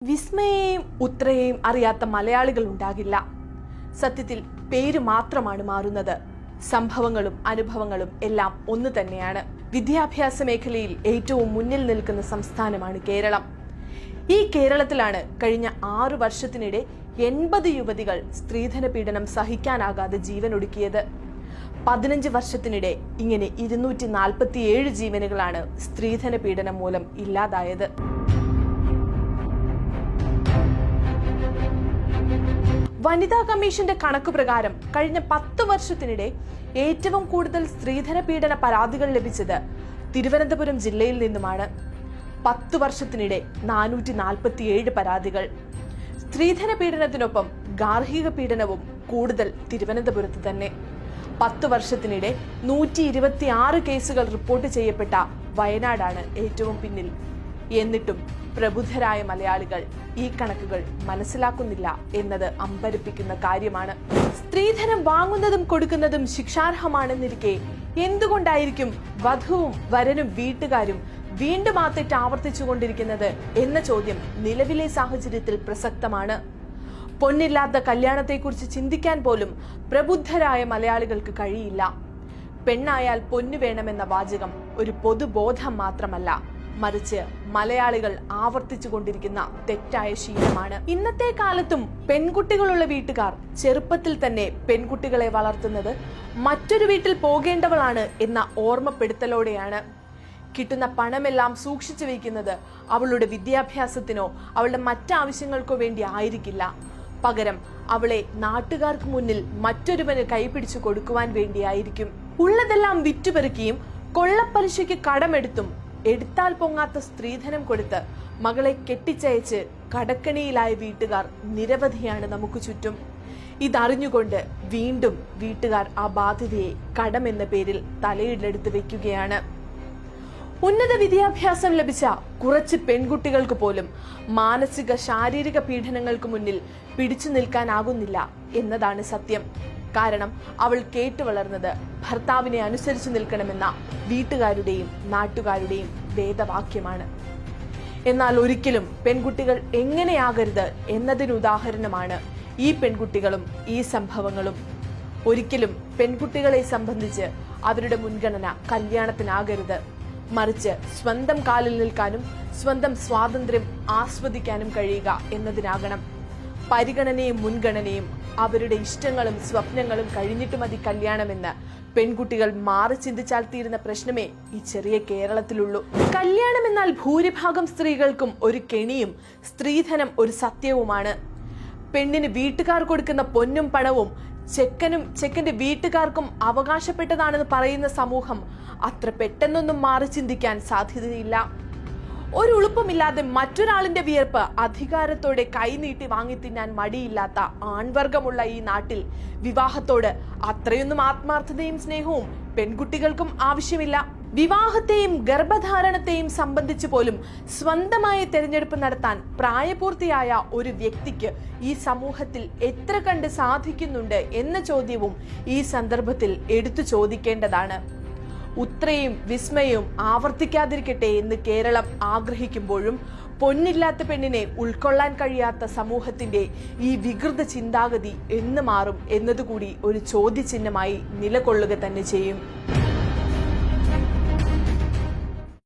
വിസ്മയെയും ഉത്രയെയും അറിയാത്ത മലയാളികൾ ഉണ്ടാകില്ല. സത്യത്തിൽ പേര് മാത്രമാണ് മാറുന്നത്. സംഭവങ്ങളും അനുഭവങ്ങളും എല്ലാം ഒന്ന് തന്നെയാണ്. വിദ്യാഭ്യാസ മേഖലയിൽ ഏറ്റവും മുന്നിൽ നിൽക്കുന്ന സംസ്ഥാനമാണ് കേരളം. ഈ കേരളത്തിലാണ് കഴിഞ്ഞ 6 വർഷത്തിനിടെ 80 യുവതികൾ സ്ത്രീധന പീഡനം സഹിക്കാനാകാതെ ജീവനൊടുക്കിയത്. 15 വർഷത്തിനിടെ ഇങ്ങനെ 247 ജീവനുകളാണ് സ്ത്രീധന പീഡനം മൂലം ഇല്ലാതായത്. വനിതാ കമ്മീഷന്റെ കണക്ക് പ്രകാരം കഴിഞ്ഞ 10 വർഷത്തിനിടെ ഏറ്റവും കൂടുതൽ സ്ത്രീധന പീഡന പരാതികൾ ലഭിച്ചത് തിരുവനന്തപുരം ജില്ലയിൽ നിന്നുമാണ്. 10 വർഷത്തിനിടെ 447 പരാതികൾ. സ്ത്രീധന പീഡനത്തിനൊപ്പം ഗാർഹിക പീഡനവും കൂടുതൽ തിരുവനന്തപുരത്ത് തന്നെ. 10 വർഷത്തിനിടെ 126 കേസുകൾ റിപ്പോർട്ട് ചെയ്യപ്പെട്ട വയനാടാണ് ഏറ്റവും പിന്നിൽ. എന്നിട്ടും പ്രബുദ്ധരായ മലയാളികൾ ഈ കണക്കുകൾ മനസ്സിലാക്കുന്നില്ല എന്നത് അമ്പരപ്പിക്കുന്ന കാര്യമാണ്. സ്ത്രീധനം വാങ്ങുന്നതും കൊടുക്കുന്നതും ശിക്ഷാർഹമാണെന്നിരിക്കെ എന്തുകൊണ്ടായിരിക്കും വധുവും വരനും വീട്ടുകാരും വീണ്ടും ആ തെറ്റ് ആവർത്തിച്ചുകൊണ്ടിരിക്കുന്നത് എന്ന ചോദ്യം നിലവിലെ സാഹചര്യത്തിൽ പ്രസക്തമാണ്. പൊന്നില്ലാത്ത കല്യാണത്തെക്കുറിച്ച് ചിന്തിക്കാൻ പോലും പ്രബുദ്ധരായ മലയാളികൾക്ക് കഴിയില്ല. പെണ്ണായാൽ പൊന്നു വേണമെന്ന വാചകം ഒരു പൊതുബോധം മാത്രമല്ല, മറിച്ച് മലയാളികൾ ആവർത്തിച്ചു കൊണ്ടിരിക്കുന്ന തെറ്റായ ശീലമാണ്. ഇന്നത്തെ കാലത്തും പെൺകുട്ടികളുള്ള വീട്ടുകാർ ചെറുപ്പത്തിൽ തന്നെ പെൺകുട്ടികളെ വളർത്തുന്നത് മറ്റൊരു വീട്ടിൽ പോകേണ്ടവളാണ് എന്ന ഓർമ്മപ്പെടുത്തലോടെയാണ്. കിട്ടുന്ന പണമെല്ലാം സൂക്ഷിച്ചു വയ്ക്കുന്നത് അവളുടെ വിദ്യാഭ്യാസത്തിനോ അവളുടെ മറ്റാവശ്യങ്ങൾക്കോ വേണ്ടി ആയിരിക്കില്ല. പകരം അവളെ നാട്ടുകാർക്ക് മുന്നിൽ മറ്റൊരുവന് കൈപിടിച്ചു കൊടുക്കുവാൻ വേണ്ടിയായിരിക്കും. ഉള്ളതെല്ലാം വിറ്റുപെറുക്കിയും കൊള്ളപ്പലിശയ്ക്ക് കടമെടുത്തും എടുത്താൽ പൊങ്ങാത്ത സ്ത്രീധനം കൊടുത്ത് മകളെ കെട്ടിച്ചയച്ച് കടക്കണിയിലായ വീട്ടുകാർ നിരവധിയാണ് നമുക്ക് ചുറ്റും. ഇതറിഞ്ഞുകൊണ്ട് വീണ്ടും വീട്ടുകാർ ആ ബാധ്യതയെ കടമെന്ന പേരിൽ തലയിലെടുത്ത് വെക്കുകയാണ്. ഉന്നത വിദ്യാഭ്യാസം ലഭിച്ച കുറച്ച് പെൺകുട്ടികൾക്ക് പോലും മാനസിക ശാരീരിക പീഡനങ്ങൾക്ക് മുന്നിൽ പിടിച്ചു നിൽക്കാനാകുന്നില്ല എന്നതാണ് സത്യം. കാരണം അവൾ കേട്ടു വളർന്നത് ഭർത്താവിനെ അനുസരിച്ചു നിൽക്കണമെന്ന വീട്ടുകാരുടെയും നാട്ടുകാരുടെയും വേദവാക്യമാണ്. എന്നാൽ ഒരിക്കലും പെൺകുട്ടികൾ എങ്ങനെയാകരുത് എന്നതിന് ഉദാഹരണമാണ് ഈ പെൺകുട്ടികളും ഈ സംഭവങ്ങളും. ഒരിക്കലും പെൺകുട്ടികളെ സംബന്ധിച്ച് അവരുടെ മുൻഗണന കല്യാണത്തിനാകരുത്, മറിച്ച് സ്വന്തം കാലിൽ നിൽക്കാനും സ്വന്തം സ്വാതന്ത്ര്യം ആസ്വദിക്കാനും കഴിയുക എന്നതിനാകണം. പരിഗണനയും മുൻഗണനയും അവരുടെ ഇഷ്ടങ്ങളും സ്വപ്നങ്ങളും കഴിഞ്ഞിട്ട് മതി കല്യാണമെന്ന് പെൺകുട്ടികൾ മാറി ചിന്തിച്ചാൽ തീരുന്ന പ്രശ്നമേ ഈ ചെറിയ കേരളത്തിലുള്ളൂ. കല്യാണം എന്നാൽ ഭൂരിഭാഗം സ്ത്രീകൾക്കും ഒരു കെണിയും സ്ത്രീധനം ഒരു സത്യവുമാണ്. പെണ്ണിന് വീട്ടുകാർ കൊടുക്കുന്ന പൊന്നും പണവും ചെക്കന്റെ വീട്ടുകാർക്കും അവകാശപ്പെട്ടതാണെന്ന് പറയുന്ന സമൂഹം അത്ര പെട്ടെന്നൊന്നും മാറി ചിന്തിക്കാൻ സാധ്യതയില്ല. ഒരു ഉളുപ്പമില്ലാതെ മറ്റൊരാളിന്റെ വിയർപ്പ് അധികാരത്തോടെ കൈനീട്ടി വാങ്ങി തിന്നാൻ മടിയില്ലാത്ത ആൺവർഗമുള്ള ഈ നാട്ടിൽ വിവാഹത്തോട് അത്രയൊന്നും ആത്മാർത്ഥതയും സ്നേഹവും പെൺകുട്ടികൾക്കും ആവശ്യമില്ല. വിവാഹത്തെയും ഗർഭധാരണത്തെയും സംബന്ധിച്ചു പോലും സ്വന്തമായി തെരഞ്ഞെടുപ്പ് നടത്താൻ പ്രായപൂർത്തിയായ ഒരു വ്യക്തിക്ക് ഈ സമൂഹത്തിൽ എത്ര കണ്ട് സാധിക്കുന്നുണ്ട് എന്ന ചോദ്യവും ഈ സന്ദർഭത്തിൽ എടുത്തു ചോദിക്കേണ്ടതാണ്. ഉത്രയും വിസ്മയും ആവർത്തിക്കാതിരിക്കട്ടെ എന്ന് കേരളം ആഗ്രഹിക്കുമ്പോഴും പൊന്നില്ലാത്ത പെണ്ണിനെ ഉൾക്കൊള്ളാൻ കഴിയാത്ത സമൂഹത്തിന്റെ ഈ വികൃത ചിന്താഗതി എന്ന് മാറും എന്നതുകൂടി ഒരു ചോദ്യചിഹ്നമായി നിലകൊള്ളുക തന്നെ ചെയ്യും.